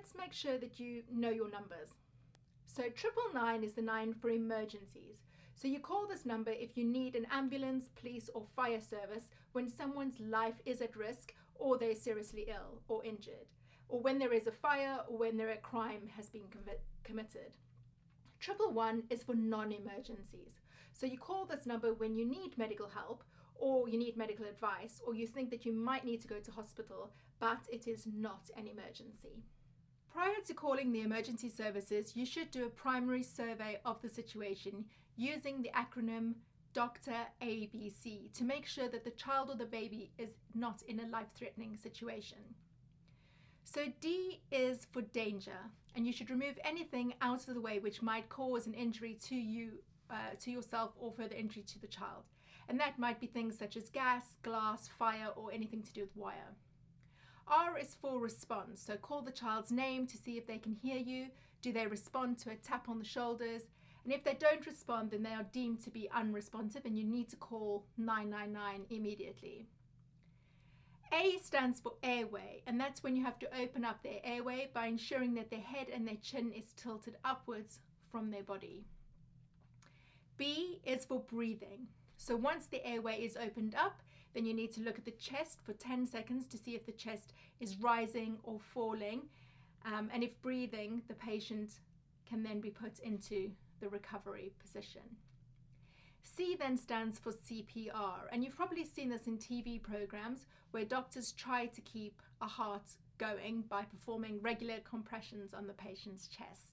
let's make sure that you know your numbers. So 999 is the 9 for emergencies. So you call this number if you need an ambulance, police or fire service when someone's life is at risk or they're seriously ill or injured, or when there is a fire or when a crime has been committed. 111 is for non-emergencies. So you call this number when you need medical help or you need medical advice or you think that you might need to go to hospital, but it is not an emergency. Prior to calling the emergency services, you should do a primary survey of the situation using the acronym Dr. ABC to make sure that the child or the baby is not in a life-threatening situation. So D is for danger, and you should remove anything out of the way which might cause an injury to you, to yourself, or further injury to the child. And that might be things such as gas, glass, fire, or anything to do with wire. R is for response, so call the child's name to see if they can hear you. Do they respond to a tap on the shoulders? And if they don't respond, then they are deemed to be unresponsive and you need to call 999 immediately. A stands for airway, and that's when you have to open up their airway by ensuring that their head and their chin is tilted upwards from their body. B is for breathing. So once the airway is opened up, then you need to look at the chest for 10 seconds to see if the chest is rising or falling. And if breathing, the patient can then be put into the recovery position. C then stands for CPR, and you've probably seen this in TV programs where doctors try to keep a heart going by performing regular compressions on the patient's chest.